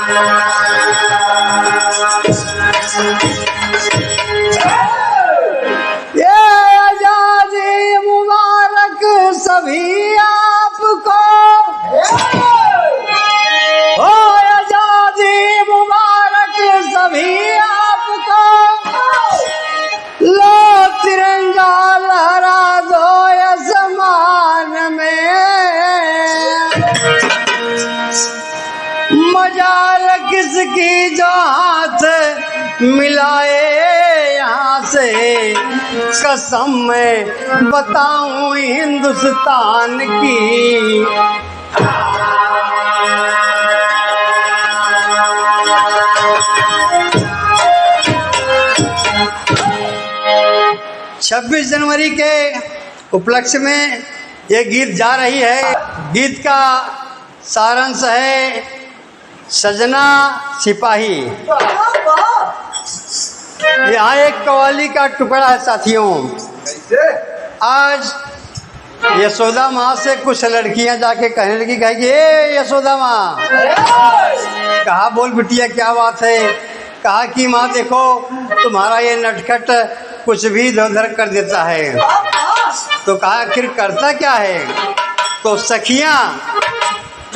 ये आजादी मुबारक सभी आपको, ओ आजादी मुबारक सभी आपको, लो तिरंगा लहरा दो आसमान में, मजाल किसकी जो हाथ मिलाए यहाँ से, कसम मैं बताऊं हिंदुस्तान की। 26 जनवरी के उपलक्ष्य में ये गीत जा रही है। गीत का सारांश है सजना सिपाही। यहाँ एक कव्वाली का टुकड़ा है साथियों। आज यशोदा माँ से कुछ लड़कियां जाके कहने लगी, कहेगी ए यशोदा माँ। कहा बोल बिटिया क्या बात है। कहा कि माँ देखो तुम्हारा ये नटखट कुछ भी इधर उधर कर देता है। तो कहा आखिर करता क्या है। तो सखियां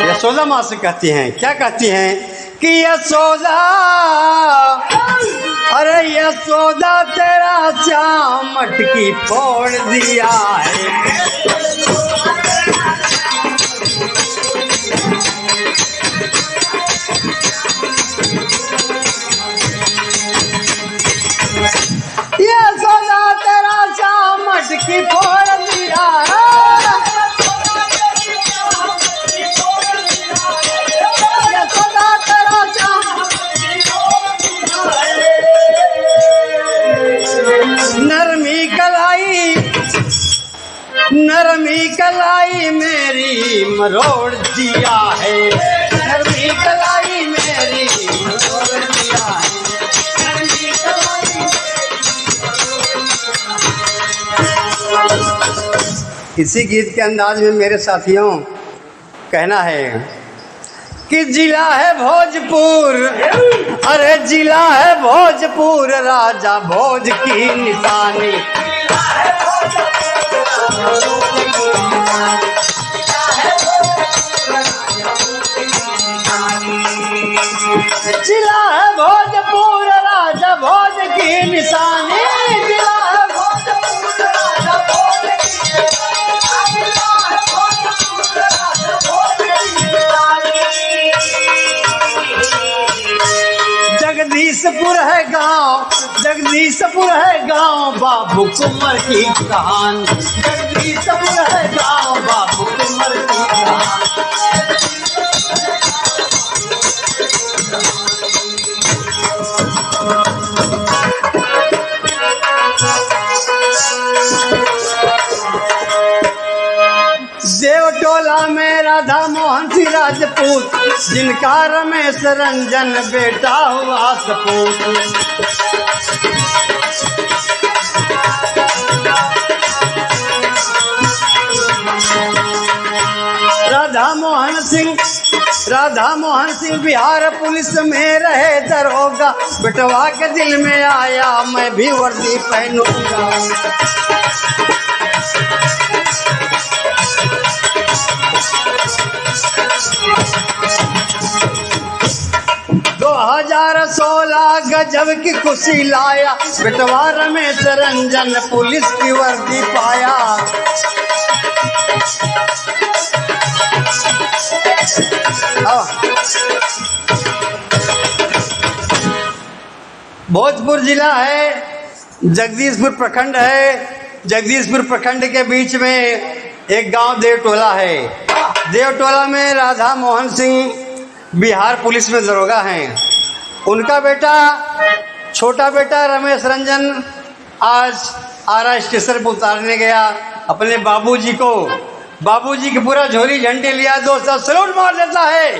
यशोदा माँ से कहती हैं, क्या कहती हैं कि यशोदा, अरे यशोदा तेरा श्याम मटकी फोड़ दिया है। यशोदा तेरा श्याम मटकी फोड़ दिया है। नरमी कलाई मेरी मरोड़ दिया है। नरमी कलाई मेरी मरोड़ दिया है। नरमी कलाई। इसी गीत के अंदाज में मेरे साथियों कहना है कि जिला है भोजपुर, अरे जिला है भोजपुर, राजा भोज की निशानी। जिला है भोजपुर, राजा भोज की निशानी। जिला है भोजपुर, राजा भोज की निशानी। जगदीशपुर है गांव, जगदीशपुर है गांव, बाबू कुंवर की कहानी। जगदीशपुर है गांव, बाबू कुंवर की कहानी। देवटोला में राधा मोहन सिंह राजपूत, जिनका रमेश रंजन बेटा हुआ सपूत। राधा मोहन सिंह बिहार पुलिस में रहे दरोगा, बेटवा के दिल में आया मैं भी वर्दी पहनूंगा। 2016 गजब की खुशी लाया, बेटवा रमेश रंजन पुलिस की वर्दी पाया। भोजपुर जिला है, जगदीशपुर प्रखंड है। जगदीशपुर प्रखंड के बीच में एक गांव देवटोला है। देवटोला में राधा मोहन सिंह बिहार पुलिस में दरोगा हैं। उनका बेटा, छोटा बेटा रमेश रंजन आज आरा स्टेशन पर उतारने गया अपने बाबूजी को। बाबूजी की पूरा झोली झंडे लिया, दोस्तों सलूट मार देता है।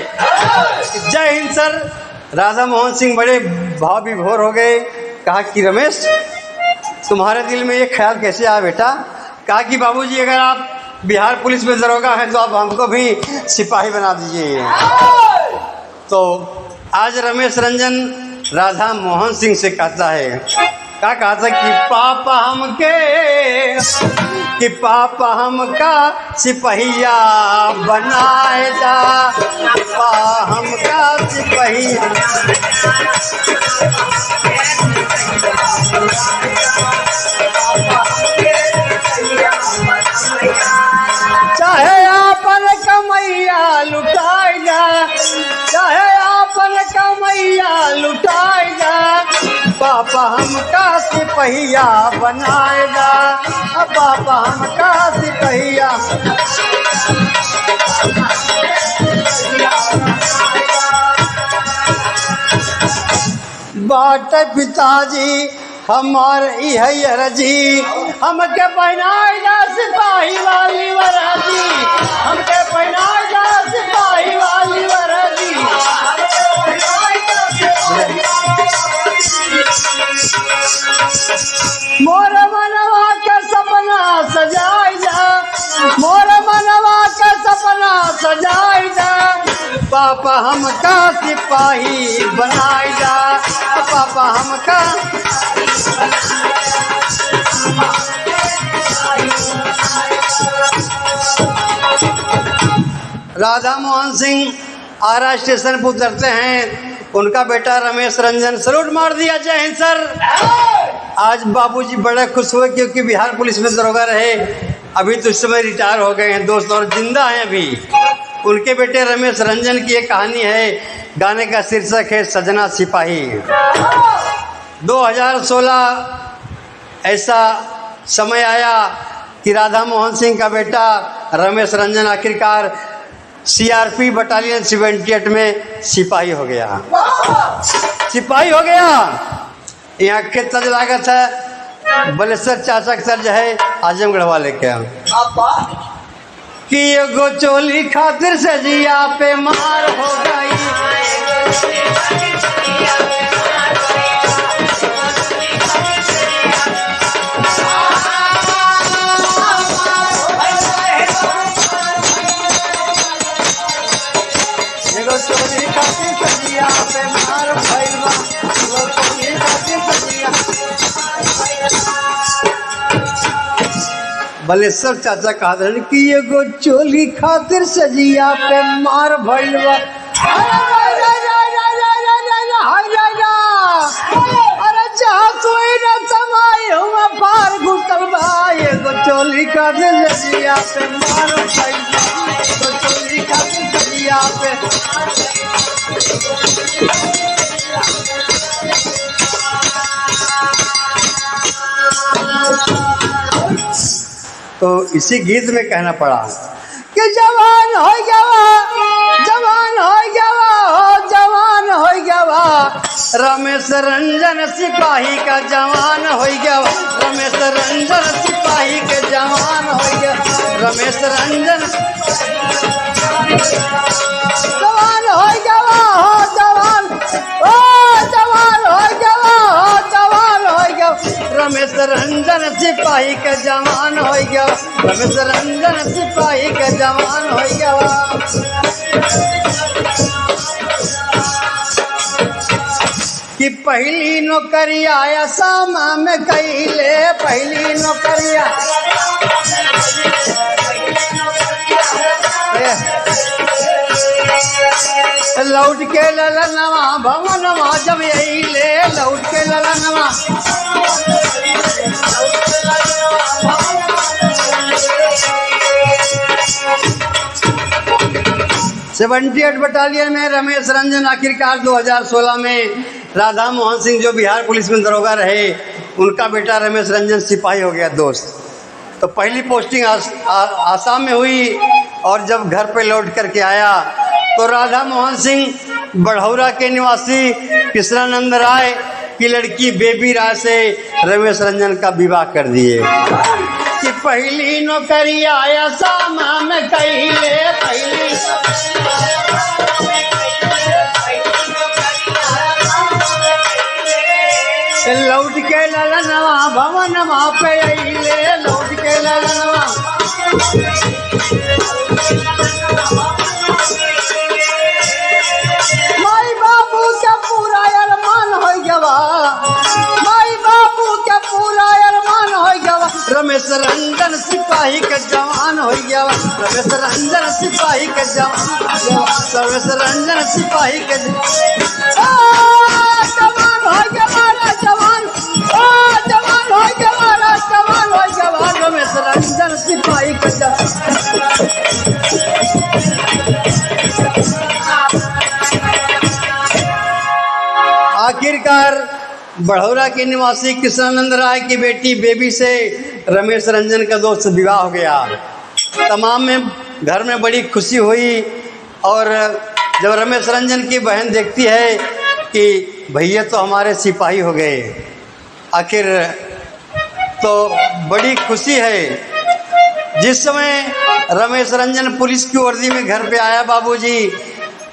जय हिंद सर। राधा मोहन सिंह बड़े भाव विभोर हो गए। कहा कि रमेश तुम्हारे दिल में ये ख्याल कैसे आया बेटा। कहा कि बाबूजी अगर आप बिहार पुलिस में दरोगा हैं तो आप हमको भी सिपाही बना दीजिए। तो आज रमेश रंजन राधा मोहन सिंह से कहता है, क्या कहता कि पापा हमका सिपहिया बनाए जा, पापा हमका सिपहिया। चाहे आपन कमैया लुटाई जा, चाहे आपन कमैया लुटाई जा, पापा हमका सिपहिया बनाएगा, पापा हमका सिपहिया। बाट पिताजी हमार इहैया जी, हमके पहनाए जा सिपाही वाली वरदी, हमके पहनाए जा सिपाही वाली वरदी। मोर मनवा का सपना सजाई जा, मोर मनवा का सपना सजाई जा, पापा हमका सिपाही बनाई जा, पापा हमका। राधा मोहन सिंह आरा स्टेशन पर उतरते हैं, उनका बेटा रमेश रंजन सलूट मार दिया, जय हिंद सर। आज बाबूजी बड़े खुश हुए क्योंकि बिहार पुलिस में दरोगा रहे, अभी तो इस समय रिटायर हो गए हैं दोस्त, और जिंदा हैं अभी। उनके बेटे रमेश रंजन की एक कहानी है, गाने का शीर्षक है सजना सिपाही। 2016 ऐसा समय आया कि राधा मोहन सिंह का बेटा रमेश रंजन आखिरकार CRP बटालियन 78 में सिपाही हो गया, सिपाही हो गया। यहाँ के तज लागत है बलेश्वर चाचा के तर्ज है आजमगढ़ वाले के कि एगो चोली खातिर से जिया पे मार हो गई, एगो चोली खातिर से जिया पे मार भइल बा, एगो चोली खातिर से जिया। बलेश्वर चाचा कहा था कि एगो चोली खातिर सजिया पे मार भइल बा। अरे जहाँ सोई न समाई हुआ पार घुटल बा, एगो चोली खातिर सजिया पे मार भइल बा, एगो चोली खातिर सजिया पे। तो इसी गीत में कहना पड़ा कि जवान हो गवा, जवान हो गवा, हो जवान हो गवा, रमेश रंजन सिपाही का जवान हो गवा, रमेश रंजन सिपाही के जवान हो गया, रमेश रंजन जवान हो गवा, हो जवान, ओ जवान हो गवा, हो जवान हो गवा, रमेश रंजन सिपाही के जवान हो गया, रमेश रंजन सिपाही के जवान हो गया। कि पहली नौकरिया आसाम में कैले, पहली नौकरिया लौट के ललनवा भवनवा जब अइले, लौट के ललनवा 78 बटालियन में रमेश रंजन आखिरकार 2016 में राधा मोहन सिंह जो बिहार पुलिस में दरोगा रहे, उनका बेटा रमेश रंजन सिपाही हो गया दोस्त। तो पहली पोस्टिंग आसाम में हुई और जब घर पे लौट करके आया तो राधा मोहन सिंह बढ़ौरा के निवासी कृष्णानंद राय की लड़की बेबी राय से रमेश रंजन का विवाह कर दिए। कि पहली नौकरी आया सामा में कैले, पहली लौट के ललनवा भवनवा पे अइले, लौट के ललनवा माई बाबू सिपाही के जवान हो गया रमेश रंजन सिपाही के जवान रमेश रंजन सिपाही के जवान हो गया हमारा जवान जवान हो गया हमारा जवान हो जवान रमेश रंजन सिपाही के जवान। आखिरकार बढ़ौरा के निवासी कृष्णानंद राय की बेटी बेबी से रमेश रंजन का दोस्त विवाह हो गया। तमाम में घर में बड़ी खुशी हुई और जब रमेश रंजन की बहन देखती है कि भैया तो हमारे सिपाही हो गए, आखिर तो बड़ी खुशी है। जिस समय रमेश रंजन पुलिस की वर्दी में घर पे आया बाबूजी,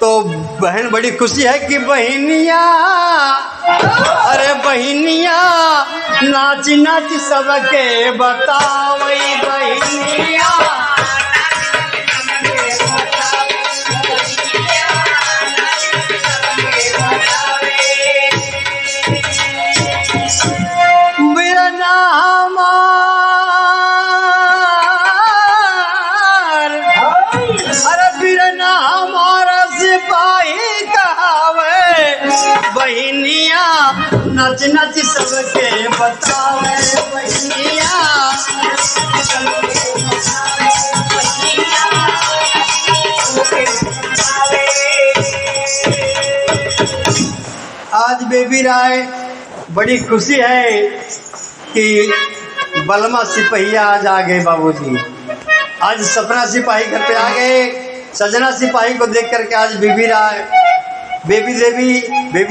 तो बहन बड़ी खुशी है कि बहनिया अरे बहनिया नाच नाच सबके बतावई बहनिया। बहनिया नच नच सबके बतावे बहनिया। आज बेबी राय बड़ी खुशी है कि बलमा सिपहिया आज आ गए बाबूजी। आज सपना सिपाही घर पे आ गए। सजना सिपाही को देख करके आज बेबी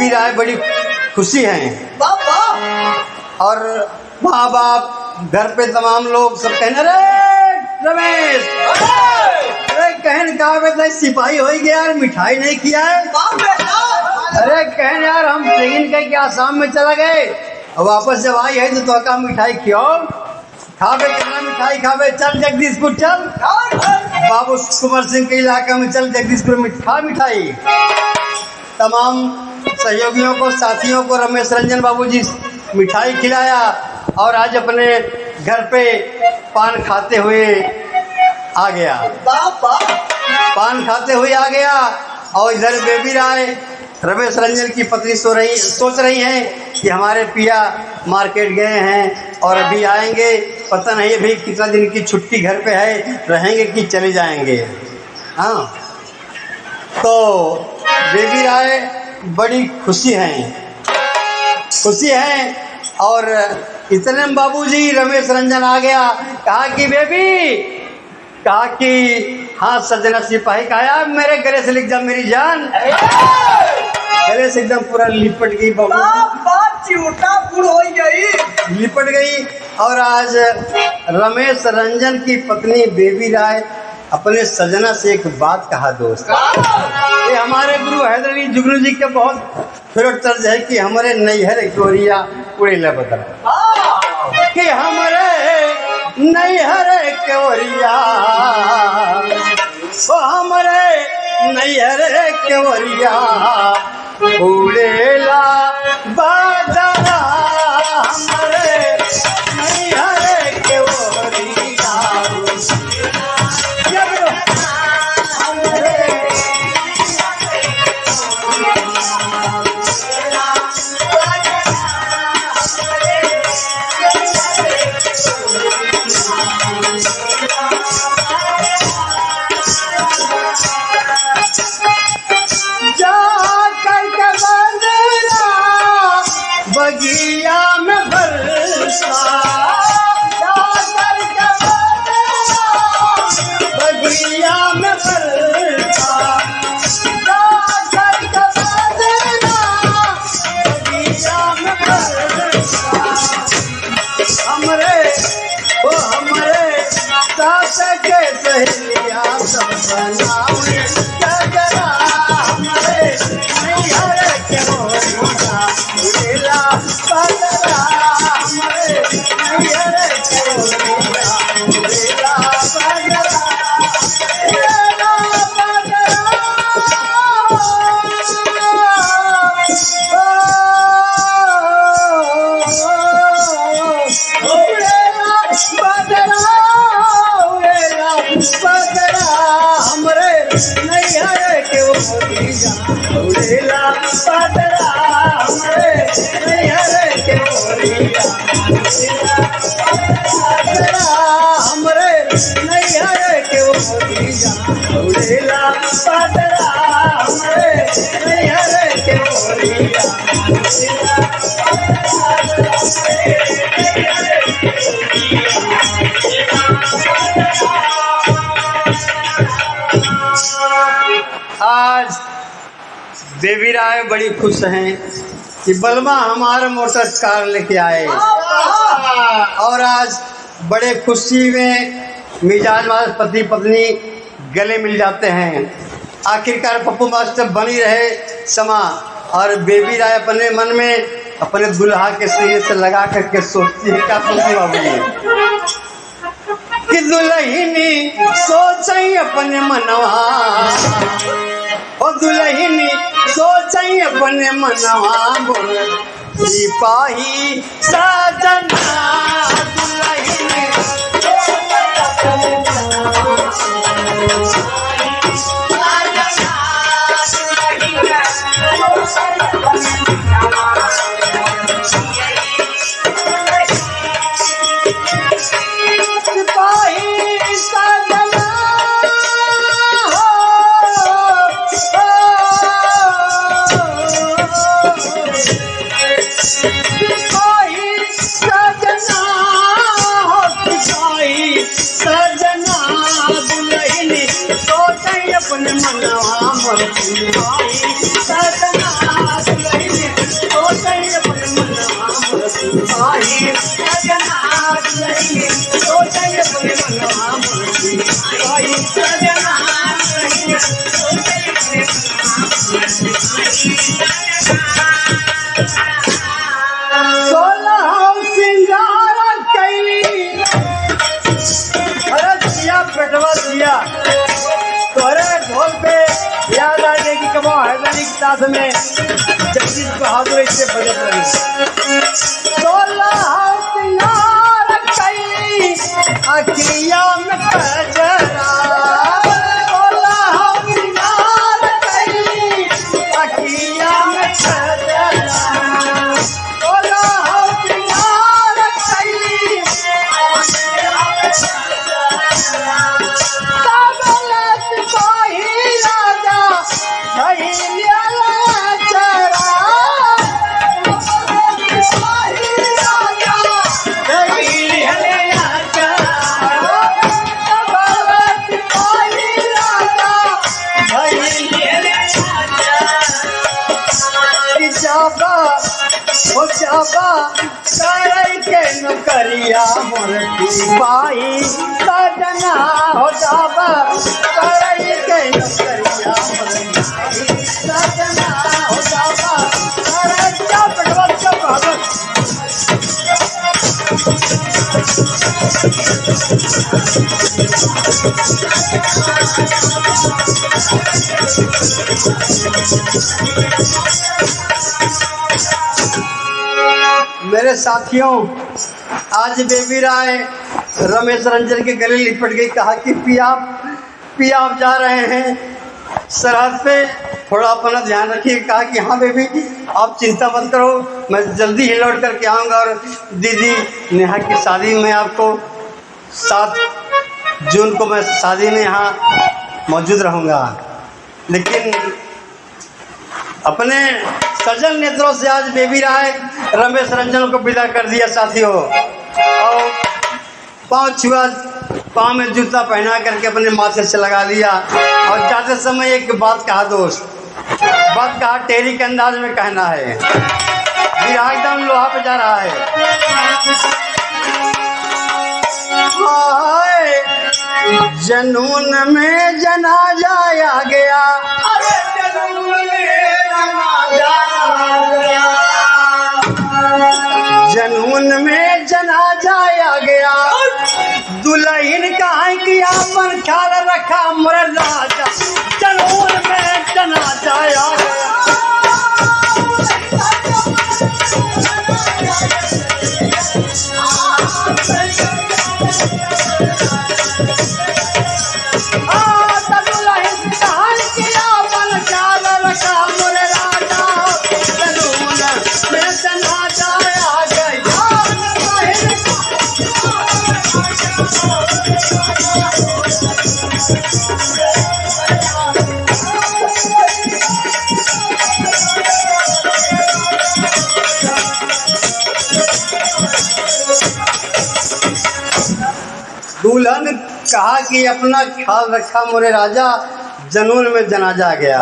राय बड़ी खुशी हैं। और माँ बाप घर पे तमाम लोग सब कहने अरे रमेश अरे कहने कहा सिपाही हो गया यार, मिठाई नहीं किया है। अरे कहने यार हम ट्रेन के क्या आसाम में चला गए, वापस जब आई है तो का मिठाई खिलाओ। खावे कितना मिठाई खावे, चल जगदीशपुर चल बाबू कुंवर सिंह के इलाका में चल जगदीशपुर में खा मिठाई। तमाम सहयोगियों को साथियों को रमेश रंजन बाबूजी मिठाई खिलाया और आज अपने घर पे पान खाते हुए आ गया। पान खाते हुए आ गया और इधर बेबी राय रमेश रंजन की पत्नी सोच रही हैं कि हमारे पिया मार्केट गए हैं और अभी आएंगे, पता नहीं अभी कितना दिन की छुट्टी घर पे है, रहेंगे कि चले जाएंगे। हाँ, तो बेबी राय बड़ी खुशी हैं और इतने में बाबूजी रमेश रंजन आ गया। कहा कि बेबी, कहा कि हाँ सजना सिपाही, कहा यार मेरे गले से लिख जा मेरी जान। गले से एकदम पूरा लिपट गई लिपट गई। और आज रमेश रंजन की पत्नी बेबी राय अपने सजना से एक बात कहा दोस्त। ये हमारे गुरु हैदर अली जुगनू जी के बहुत फेवरेट तर्ज है कि हमारे नैहर चोरिया उड़ेला बता कि हमारे नैहर चोरिया ओ हमारे नैहर चोरिया उड़ेला बादरा हमारे नैहर चोरिया। बगिया में बरसा बगिया में बरसा बगिया में बरसा हमरे ओ हमरे सास के सहेलिया सब बनावे गजरा हमरे नैहर के मोरिया उड़ेला बदरा हमरे उड़ेला बदरा हमरे नैहर के ओरिया बदरा हमरे नैहर के ओरिया उड़ेला बदरा हमरे नैहर के ओरिया आज बेबी राय बड़ी खुश हैं कि बलमा हमारा मोटर कार लेके आए और आज बड़े खुशी में मिजाज वाले पति पत्नी गले मिल जाते हैं। आखिरकार पप्पू मास्टर बनी रहे समा और बेबी राय अपने मन में अपने दुल्हा के सीने से लगा करके सोचती है, क्या सोचती बाबू कि दुल्हनी सोचई अपने मनवा ओ दुल्हनी सोचई अपने मनवा बोल सिपाही साजना दुल्हनी अपने मनवा मोर सजना दुल्हनी सोचई अपने मनवा मोर सिपाही सजना दुल्हनी सोचई अपने मनवा मोर सिपाही सजना दुल्हनी सोचई अपने सोलह सिंगार कैली अरे दिया पेटवा दिया तोरे ढोल पे याद आ गई कि कबो हैदराबादी के साथ में जगदीश बहादुर से बजत रही सोलह सिंगार कैली अखिया में कजरा सोलह सिंगार कैली अखिया में कजरा सोलह सिंगार कैली के नौकरिया मोर सिपाही सजना हो जाबा करई के नौकरिया मोर सिपाही सजना हो जाबा करई जा पटवा जा भागत मेरे साथियों, आज बेबी राय रमेश रंजन के गले लिपट गई, कहा कि पिया आप जा रहे हैं सरहद पे, थोड़ा अपना ध्यान रखिए। कहा कि हाँ बेबी आप चिंता मत करो, मैं जल्दी ही लौट करके आऊँगा और दीदी नेहा की शादी में आपको 7 जून को मैं शादी में यहाँ मौजूद रहूँगा। लेकिन अपने सजल नेत्रों से आज बेबी राय रमेश रंजन को विदा कर दिया साथियों, और पाँव छुआ, पाँव में जूता पहना करके अपने माथे से लगा लिया और जाते समय एक बात कहा दोस्त, बात कहा टेरी के अंदाज में कहना है, विराह एकदम लोहा पे जा रहा है। जनून में जनाजा आ गया, अरे जनून में जनाजा आ गया, जनून में जनाजा आ गया, दुल्हन कहा कि आपन ख्याल रखा मोर राजा, जनून में जनाजा आ गया। दुल्हन कहा कि आपन ख्याल रखा तुरंत कहा कि अपना ख्याल रखा मोरे राजा, जनून में जनाजा गया।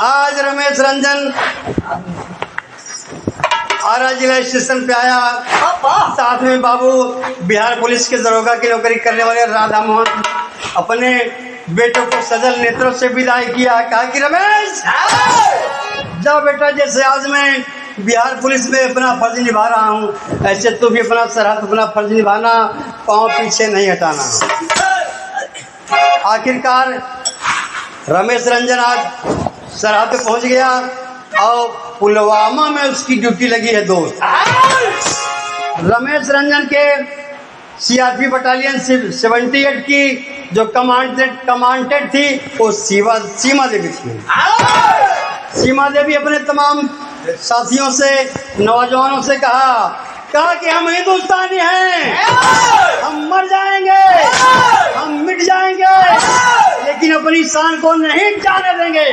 आज रमेश रंजन आरा जिला स्टेशन पे आया, साथ में बाबू बिहार पुलिस के दरोगा की नौकरी करने वाले राधा मोहन अपने बेटों को सजल नेत्रों से विदाई किया। कहा कि रमेश जाओ बेटा, जैसे आज मैं बिहार पुलिस में अपना फर्ज निभा रहा हूँ, ऐसे तू भी अपना सरहद अपना फर्ज निभाना, पाँव पीछे नहीं हटाना। आखिरकार रमेश रंजन आज सरहद पे पहुँच गया और पुलवामा में उसकी ड्यूटी लगी है दोस्त। रमेश रंजन के सीआरपी बटालियन 78 की जो कमांडेंट थी वो सीमा देवी थी। सीमा देवी अपने तमाम साथियों से, नौजवानों से कहा कि हम हिंदुस्तानी हैं, हम मर जाएंगे, हम मिट जाएंगे, लेकिन अपनी शान को नहीं जाने देंगे।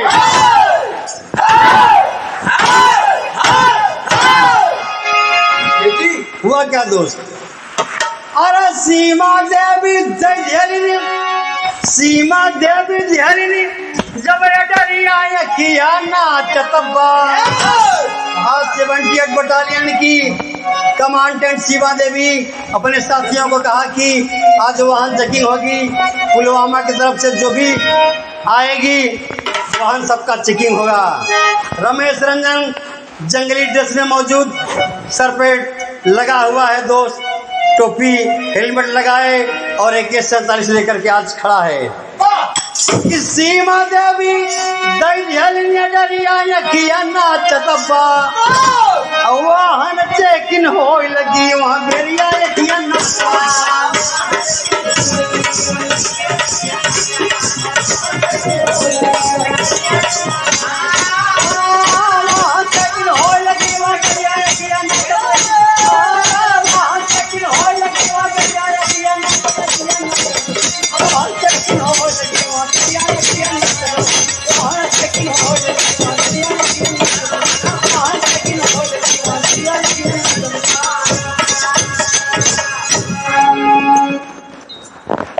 हुआ क्या दोस्त? अरे सीमा देवी झेलनी जब डरिया किया नाचतबा। 78 बटालियन की कमांडेंट सीमा देवी अपने साथियों को कहा कि आज वाहन चेकिंग होगी, पुलवामा की तरफ से जो भी आएगी वाहन सबका चेकिंग होगा। रमेश रंजन जंगली ड्रेस में मौजूद, सर पे लगा हुआ है दोस्त टोपी, हेलमेट लगाए और AK-47 लेकर के आज खड़ा है। सीमा देवी डरिया नाचतबा, वाहन चेकिंग हो लगी वहाँ बेरिया यकिया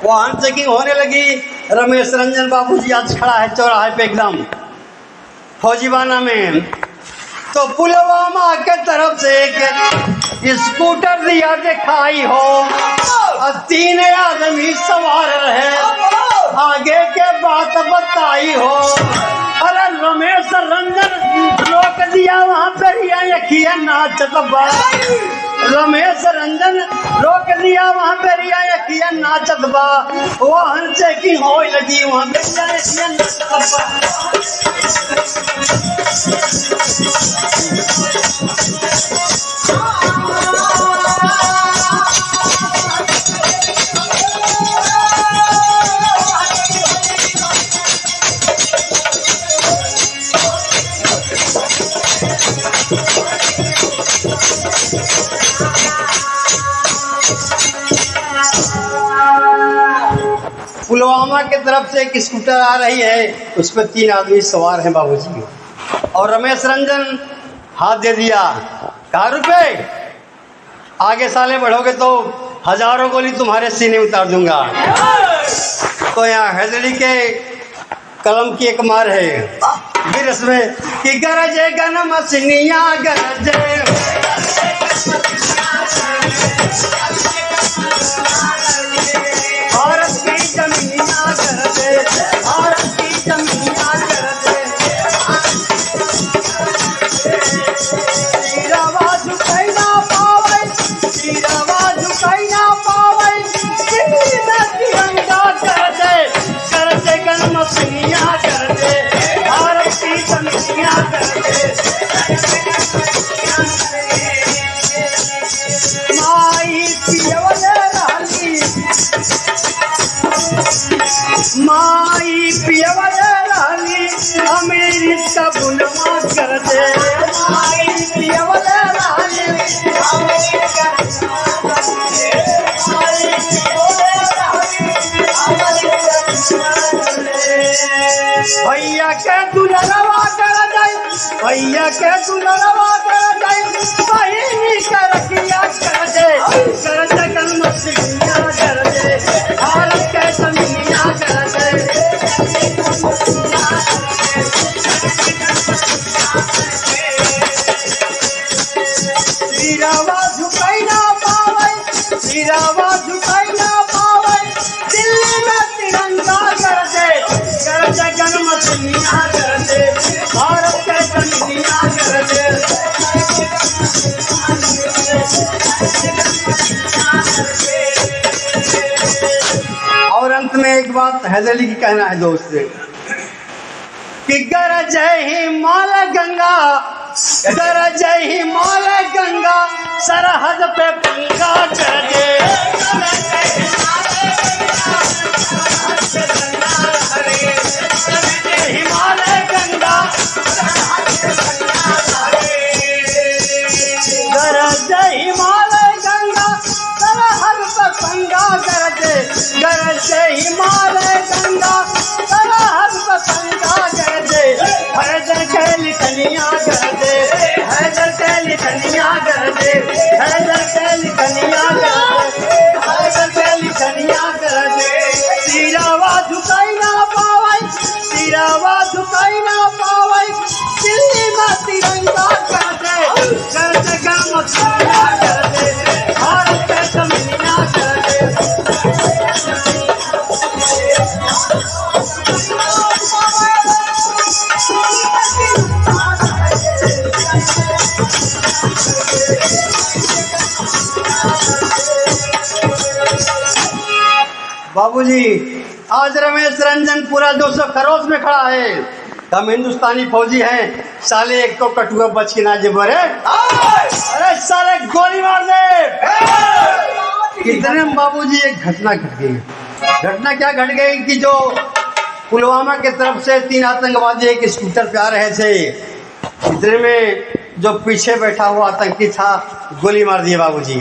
वाहन चेकिंग होने लगी। रमेश रंजन बाबूजी आज खड़ा है चौराहे पे एकदम फौजीवाना में। तो पुलवामा के तरफ से एक स्कूटर दिया दिखाई हो और 3 आदमी सवार रहे, आगे के बात बताई हो। अरे रमेश रंजन रोक दिया वहाँ पे यकिया नाचतबा। रमेश रंजन रोक दिया वहाँ पे यकिया नाचतबा, वाहन चेकिंग हो लगी वहाँ पे यकिया नाचतबा। पुलवामा के तरफ से एक स्कूटर आ रही है, उस पर 3 आदमी सवार हैं बाबूजी। और रमेश रंजन हाथ दे दिया, कहा रुपए, आगे साले बढ़ोगे तो हजारों गोली तुम्हारे सीने उतार दूंगा। तो यहाँ हैदरी के कलम की एक मार है फिर इसमें कि गरजे गनम सिनिया गरजे, भारत की जमीनिया गरजे, भारत की जमीनिया गरजे, तीरावा झुकाई ना पावे, तीरावा झुकाई ना पावे, सीना तिरंगा गरजे, गरजे गनम सिनिया गरजे, भारत की जमीनिया गरजे। माई पियवले रानी, माई पियवले रानी, अमेरिका बुलवा कर दे। माई पियवले रानी, अमेरिका बुलवा कर दे। माई पियवले रानी, अमेरिका बुलवा कर दे। भैया के दुलरवा कर दे, भैया के दुलरवा कर दे, बहिनी कर किया कर दे, कर दे कलम सिंहिया कर दे। बात हैदर अली की कहना है दोस्त कि गरज हिमाल गंगा, गरज हिमाल गंगा, सरहद पे पंगा गरजे। हिमालय गंगा गरज हिमालय गंगा, सरहद पे पंगा गरजे। गरज हिमालय गंगा, सरहद पे पंगा गरजे। हैदर के लिखनिया गरजे, हैदर के लिखनिया गरजे, हैदर के लिखनिया गरजे, हैदर के लिखनिया गरजे। सिरावा झुकाई ना पावै, सिरावा झुकाई ना पावै, दिल्ली में तिरंगा गरजे। गरजे गम खनिया गरजे, भारत के जमीनिया गरजे। बाबूजी, आज रमेश रंजन पूरा 200 खरोश में खड़ा है। हम हिंदुस्तानी फौजी हैं, साले एक तो कटुआ बच के ना जेबर है। अरे साले गोली मार दे। कितने में बाबूजी एक घटना घट गई। घटना क्या घट गई कि जो पुलवामा के तरफ से 3 आतंकवादी एक स्कूटर पे आ रहे थे, इतने में जो पीछे बैठा हुआ आतंकी था, गोली मार दिए बाबूजी।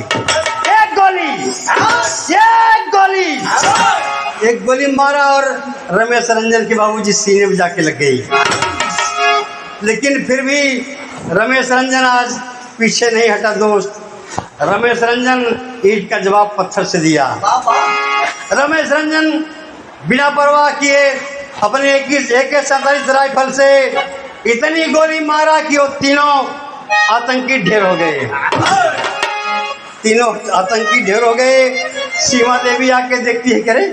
एक गोली मारा और रमेश रंजन के बाबूजी सीने में जाके लग गई। लेकिन फिर भी रमेश रंजन आज पीछे नहीं हटा दोस्त। रमेश रंजन ईंट का जवाब पत्थर से दिया। रमेश रंजन बिना परवाह किए अपने AK-47 राइफल से इतनी गोली मारा कि वो तीनों आतंकी ढेर हो गए। तीनों आतंकी ढेर हो गए। सीमा देवी आके देखती है, करे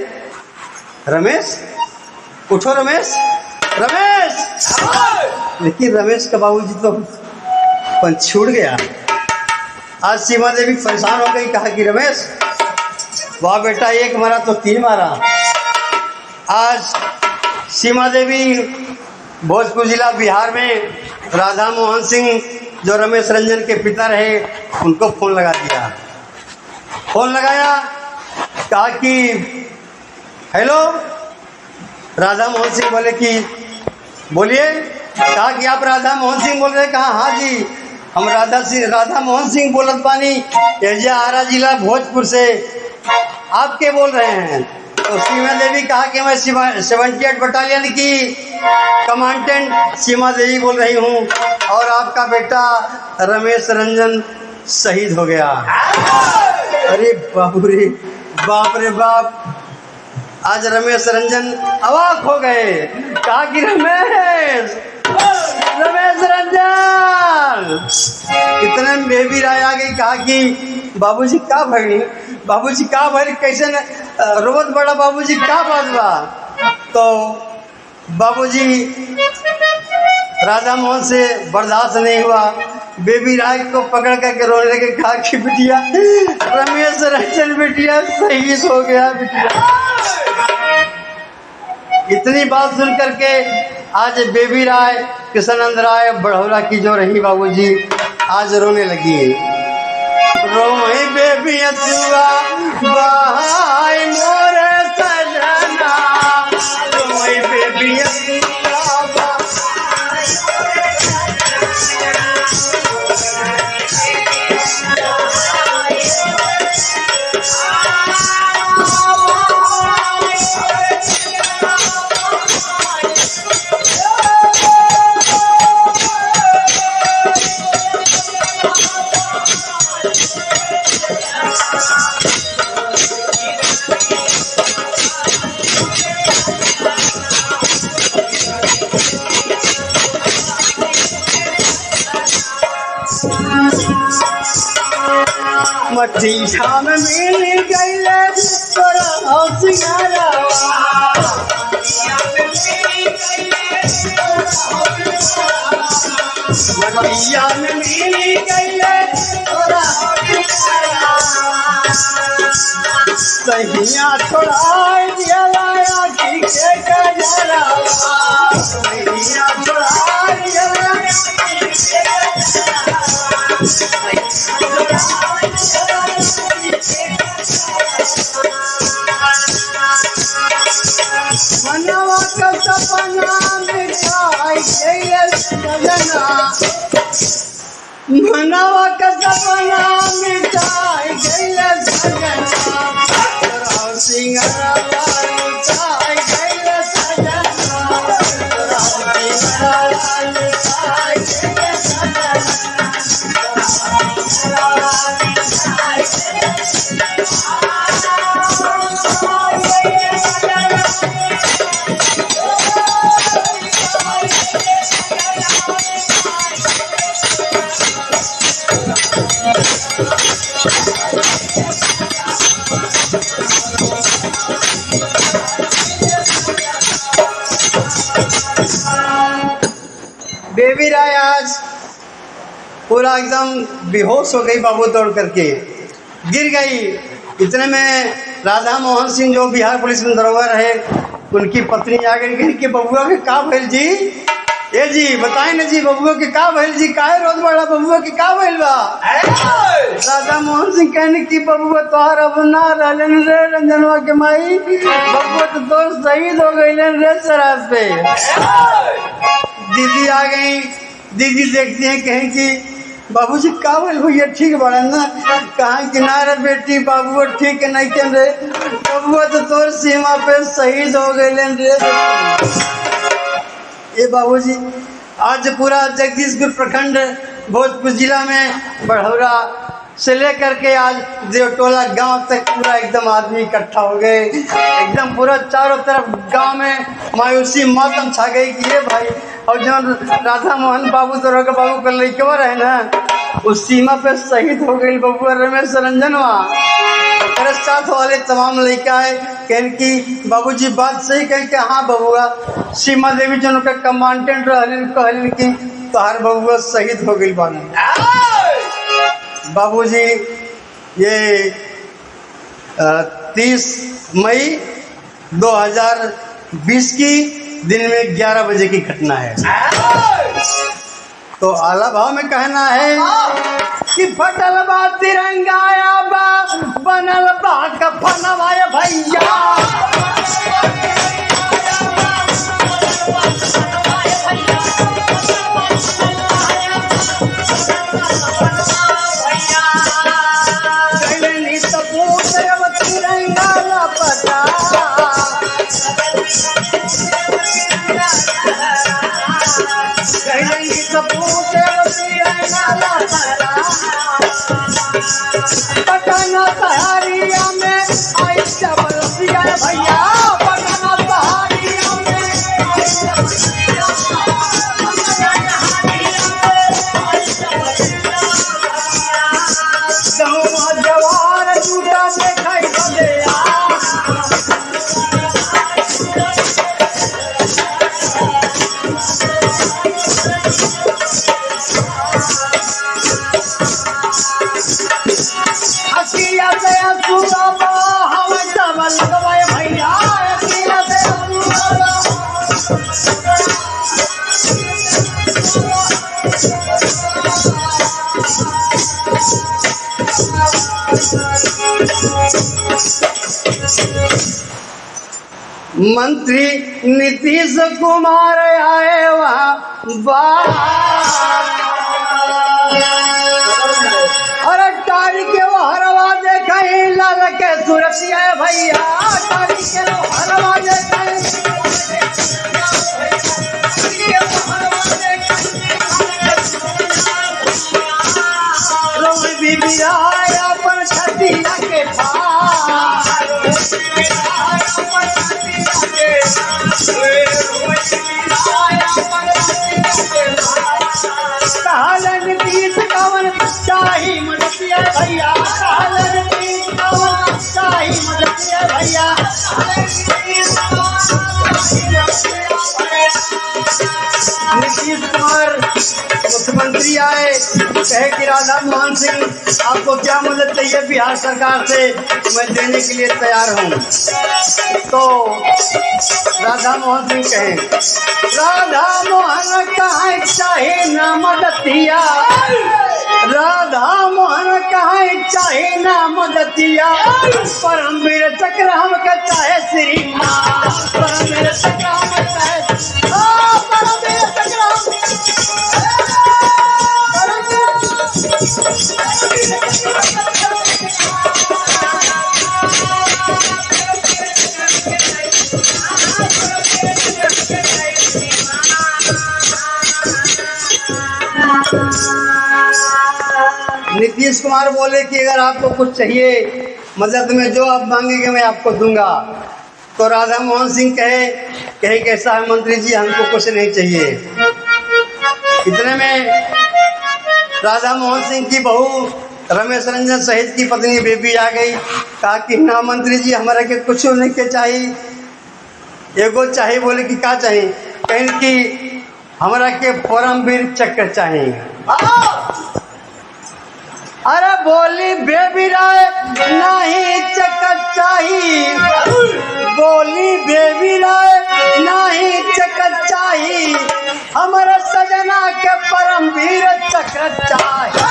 रमेश उठो, रमेश रमेश। लेकिन रमेश का बाबूजी तो पंच छूट गया। आज सीमा देवी परेशान हो गई, कहा कि रमेश वाह बेटा, एक मारा तो 3 मारा। आज सीमा देवी भोजपुर जिला बिहार में राधा मोहन सिंह जो रमेश रंजन के पिता रहे, उनको फोन लगा दिया। फोन लगाया, कहा कि हेलो, राधा मोहन सिंह बोले कि बोलिए। कहा कि आप राधा मोहन सिंह बोल रहे? कहा हाँ जी, हम राधा मोहन सिंह बोलत बानी, एजिया आरा जिला भोजपुर से। आप क्या बोल रहे हैं? तो सीमा देवी कहा कि मैं 78 बटालियन की कमांडेंट सीमा देवी बोल रही हूँ, और आपका बेटा रमेश रंजन शहीद हो गया। अरे बाबू रे, बाप रे बाप। आज रमेश रंजन अवाक हो गए। कहा कि रमेश रंजन। इतने में बेबी राय आ गई। कहा कि बाबूजी का भई, बाबूजी का भई, कैसे रोबत बड़ा बाबूजी का बात बा? तो बाबूजी राधा मोहन से बर्दाश्त नहीं हुआ, बेबी राय को पकड़ करके रोने लगे। कहा कि बिटिया रमेश रंजन बिटिया शहीद हो गया बिटिया। इतनी बात सुन करके आज बेबी राय, कृष्णानंद राय बढ़ौला की जो रही बाबूजी, आज रोने लगी। रोई बेबी अथुआ बहाई मोरे सजना, रोई बेबी अथुआ। मठिया में मिल गई तोरा सिंगारवा, मठिया में मिल गई तोरा सहिया छोड़ा दिया सजना मनवा का सपना मिटाई गइल सजना तोरा सिंगारवा लुटाई गइल सजना तोरा सिंगारवा लुटाई गइल सजना बेबी राय आज पूरा एकदम बेहोश हो गई, बाबू दौड़ करके गिर गई। इतने में राधा मोहन सिंह जो बिहार पुलिस में दरोगा रहे, उनकी पत्नी आ गई कि बबुआ के का भइल जी? ये जी बताए ना जी, बबुआ के का भइल जी? काहे रोज बड़ा बबुआ के का भइल बा? राधा मोहन सिंह कहने की बबुआ तोहर अब ना रहलन रे रंजनवा के माई, बबुआ तो तोर शहीद हो गइलन रे शराब पे। दीदी आ गई, दीदी देखती हैं, कहें कि बाबूजी का भइल भैया ठीक बड़ा ना? कहाँ कि ना रे बेटी बाबुआ ठीक नहीं के रे, बबुआ तो तोर सीमा पे शहीद हो गइलन रे। ये बाबूजी आज पूरा जगदीशपुर प्रखंड भोजपुर जिला में बढ़ौरा से लेकर के आज देवटोला गांव तक पूरा एकदम आदमी इकट्ठा हो गए। एकदम पूरा चारों तरफ गांव में मायूसी मातम छा गई कि ये भाई, और जो राधा मोहन बाबू दरोगा बाबू का लड़कवा रहे ना, उस सीमा पे शहीद हो गई बबुआ रमेश रंजनवा। और साथ वाले तमाम लड़का है कहन की बाबूजी बात सही कहें कि हाँ बबुआ, सीमा देवी जो उनका कमांडेंट रहलिन कहलिन कि तोहार बबुआ शहीद हो गई बानी। बाबूजी ये 30 मई 2020 की दिन में 11 बजे की घटना है। तो आला भाव में कहना है कि फटल बा तिरंगाया बा बनल बा कफनवा भैया, पटना पहाड़िया में आई चबलिया भैया, पटना पहाड़िया में गाँव जवार जूटा देखाई बलिया, अकिया से असुरबा हम चबल गवाए भैया, अकिया से असुरबा मंत्री नीतीश कुमार आए वहाँ और टारी के वो हरवा देखे लाल के सुरतिया भैया, टारी के वो हरवा देखे रोई बीबी आए अपन छतिया के पास, कहलन तीस कवन शाही मदतिया भैया, कहलन तीस कवन शाही मदतिया भैया। नीतीश कुमार मुख्यमंत्री आए, कहे कि राधा मोहन सिंह आपको क्या मदद चाहिए बिहार सरकार से, मैं देने के लिए तैयार हूँ। तो राधा मोहन सिंह कहे, राधा मोहन कहाँ चाहे ना मदतिया, राधा मोहन कहाँ चाहे ना मदतिया, परमवीर चक्र हमके चाहे श्री माँ, परमवीर चक्र हमके चाहे, परमवीर चक्र नीतीश कुमार बोले कि अगर आपको कुछ चाहिए मदद में, जो आप मांगेंगे मैं आपको दूंगा। तो राधा मोहन सिंह कहे कैसा है मंत्री जी, हमको कुछ नहीं चाहिए। इतने में राधा मोहन सिंह की बहू रमेश रंजन सहित की पत्नी बेबी आ गई। कहा कि ना मंत्री जी, हमारा के कुछ नहीं के चाहिए, एगो चाहिए। बोले कि क्या चाहिए? कहीं कि हमारा के परमवीर चक्र चाहिए। अरे बोली बेबी राय नहीं चक्र चाहिए, बोली बेबी राय नहीं चक्र चाहिए, हमारा सजना के परमवीर चक्र चाहिए।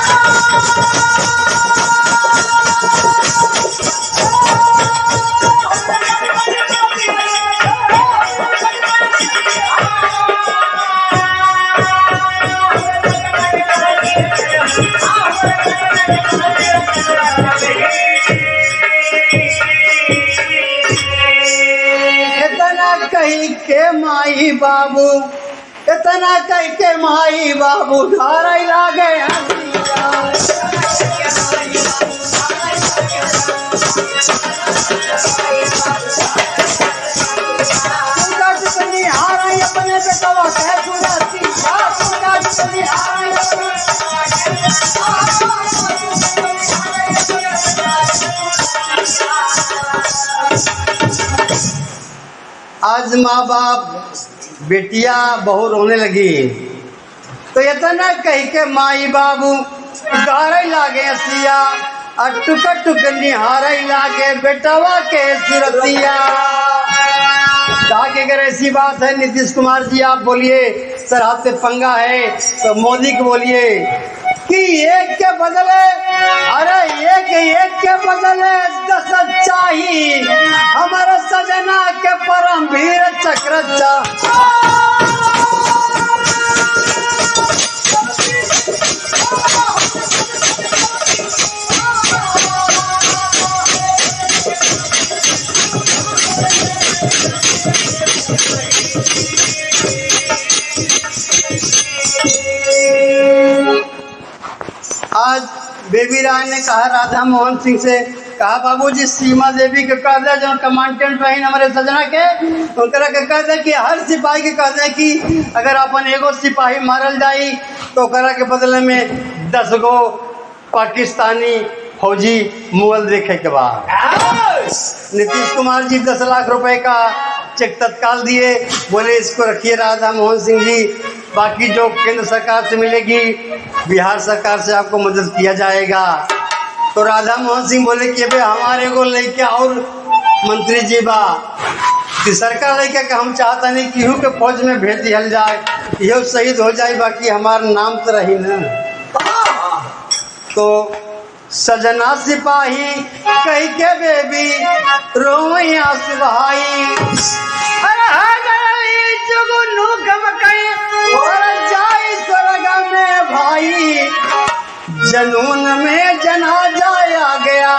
कही के माई बाबू, इतना कही के माई बाबू धारा लागे अपने बेटवा आज माँ बाप बेटिया बहू रोने लगी। तो इतना कही के माई बाबू गारे लागे सिया, और टुक टुक निहारे लागे बेटवा के सुरतिया। अगर ऐसी बात है नीतीश कुमार जी, आप बोलिए सर हाथ पे पंगा है, तो मोदी को बोलिए कि एक के बदले, अरे एक के बदले 10 चाहिए, हमारा सजना के परमवीर चक्र आज बेबी राय ने कहा राधा मोहन सिंह से, कहा बाबूजी सीमा देवी के कह दे जो कमांडेंट रही हमारे सजना के, उनकरा के कह दे कि हर सिपाही के कह दे कि अगर अपन एगो सिपाही मारल जाई तो ओकरा के बदले में 10 गो पाकिस्तानी फौजी मुगल देखे के बाद। नीतीश कुमार जी 10 लाख रुपए का चेक तत्काल दिए, बोले इसको रखिए राधा मोहन सिंह जी, बाकी जो केंद्र सरकार से मिलेगी बिहार सरकार से आपको मदद किया जाएगा। तो राधा मोहन सिंह बोले कि भाई हमारे को लेके और मंत्री जी बा कि सरकार लेके के हम चाहता नहीं कि के फौज में भेज दिया जाए, यह शहीद हो जाए, बाकी हमारा नाम तो रही ना। तो सजना सिपाही कही के बेबी रोइया सुबहाई, जुगनू गमकई और जाई स्वर्ग में भाई, जनून में जनाजा आ गया।